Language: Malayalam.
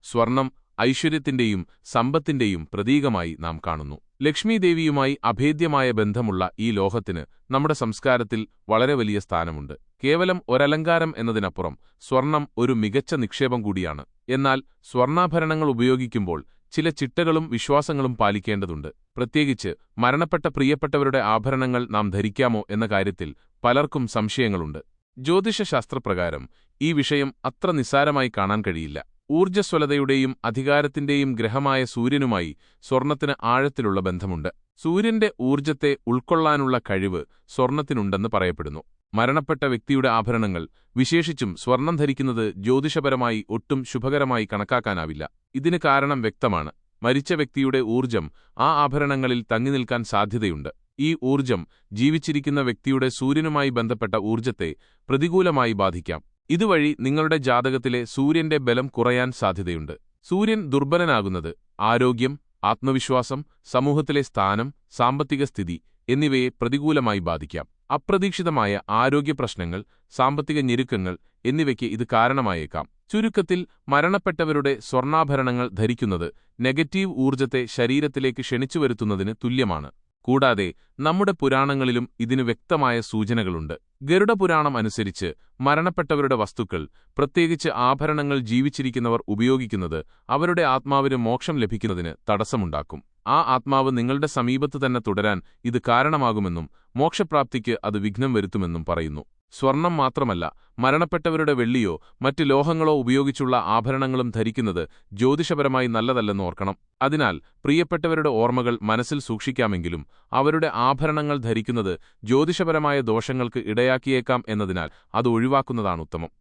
സ്വർണം ഐശ്വര്യത്തിന്റെയും സമ്പത്തിന്റെയും പ്രതീകമായി നാം കാണുന്നു. ലക്ഷ്മീദേവിയുമായി അഭേദ്യമായ ബന്ധമുള്ള ഈ ലോഹത്തിന് നമ്മുടെ സംസ്കാരത്തിൽ വളരെ വലിയ സ്ഥാനമുണ്ട്. കേവലം ഒരലങ്കാരം എന്നതിനപ്പുറം സ്വർണം ഒരു മികച്ച നിക്ഷേപം കൂടിയാണ്. എന്നാൽ സ്വർണ്ണാഭരണങ്ങൾ ഉപയോഗിക്കുമ്പോൾ ചില ചിട്ടകളും വിശ്വാസങ്ങളും പാലിക്കേണ്ടതുണ്ട്. പ്രത്യേകിച്ച് മരണപ്പെട്ട പ്രിയപ്പെട്ടവരുടെ ആഭരണങ്ങൾ നാം ധരിക്കാമോ എന്ന കാര്യത്തിൽ പലർക്കും സംശയങ്ങളുണ്ട്. ജ്യോതിഷശാസ്ത്രപ്രകാരം ഈ വിഷയം അത്ര നിസ്സാരമായി കാണാൻ കഴിയില്ല. ഊർജ്ജസ്വലതയുടെയും അധികാരത്തിന്റെയും ഗ്രഹമായ സൂര്യനുമായി സ്വർണത്തിന് ആഴത്തിലുള്ള ബന്ധമുണ്ട്. സൂര്യന്റെ ഊർജ്ജത്തെ ഉൾക്കൊള്ളാനുള്ള കഴിവ് സ്വർണത്തിനുണ്ടെന്ന് പറയപ്പെടുന്നു. മരണപ്പെട്ട വ്യക്തിയുടെ ആഭരണങ്ങൾ, വിശേഷിച്ചും സ്വർണം ധരിക്കുന്നത് ജ്യോതിഷപരമായി ഒട്ടും ശുഭകരമായി കണക്കാക്കാനാവില്ല. ഇതിന് കാരണം വ്യക്തമാണ്. മരിച്ച വ്യക്തിയുടെ ഊർജ്ജം ആ ആഭരണങ്ങളിൽ തങ്ങിനിൽക്കാൻ സാധ്യതയുണ്ട്. ഈ ഊർജ്ജം ജീവിച്ചിരിക്കുന്ന വ്യക്തിയുടെ സൂര്യനുമായി ബന്ധപ്പെട്ട ഊർജ്ജത്തെ പ്രതികൂലമായി ബാധിക്കാം. ഇതുവഴി നിങ്ങളുടെ ജാതകത്തിലെ സൂര്യന്റെ ബലം കുറയാൻ സാധ്യതയുണ്ട്. സൂര്യൻ ദുർബലനാകുന്നത് ആരോഗ്യം, ആത്മവിശ്വാസം, സമൂഹത്തിലെ സ്ഥാനം, സാമ്പത്തിക സ്ഥിതി എന്നിവയെ പ്രതികൂലമായി ബാധിക്കാം. അപ്രതീക്ഷിതമായ ആരോഗ്യപ്രശ്നങ്ങൾ, സാമ്പത്തിക ഞെരുക്കങ്ങൾ എന്നിവയ്ക്ക് ഇത് കാരണമായേക്കാം. ചുരുക്കത്തിൽ, മരണപ്പെട്ടവരുടെ സ്വർണ്ണാഭരണങ്ങൾ ധരിക്കുന്നത് നെഗറ്റീവ് ഊർജ്ജത്തെ ശരീരത്തിലേക്ക് ക്ഷണിച്ചുവരുത്തുന്നതിന് തുല്യമാണ്. കൂടാതെ നമ്മുടെ പുരാണങ്ങളിലും ഇതിനു വ്യക്തമായ സൂചനകളുണ്ട്. ഗരുഡപുരാണം അനുസരിച്ച് മരണപ്പെട്ടവരുടെ വസ്തുക്കൾ, പ്രത്യേകിച്ച് ആഭരണങ്ങൾ ജീവിച്ചിരിക്കുന്നവർ ഉപയോഗിക്കുന്നത് അവരുടെ ആത്മാവിന് മോക്ഷം ലഭിക്കുന്നതിന് തടസ്സമുണ്ടാക്കും. ആ ആത്മാവ് നിങ്ങളുടെ സമീപത്ത് തന്നെ തുടരാൻ ഇത് കാരണമാകുമെന്നും മോക്ഷപ്രാപ്തിക്ക് അത് വിഘ്നം വരുത്തുമെന്നും പറയുന്നു. സ്വർണം മാത്രമല്ല, മരണപ്പെട്ടവരുടെ വെള്ളിയോ മറ്റ് ലോഹങ്ങളോ ഉപയോഗിച്ചുള്ള ആഭരണങ്ങളും ധരിക്കുന്നത് ജ്യോതിഷപരമായി നല്ലതല്ലെന്ന് ഓർക്കണം. അതിനാൽ പ്രിയപ്പെട്ടവരുടെ ഓർമ്മകൾ മനസ്സിൽ സൂക്ഷിക്കാമെങ്കിലും അവരുടെ ആഭരണങ്ങൾ ധരിക്കുന്നത് ജ്യോതിഷപരമായ ദോഷങ്ങൾക്ക് ഇടയാക്കിയേക്കാം എന്നതിനാൽ അത് ഒഴിവാക്കുന്നതാണ് ഉത്തമം.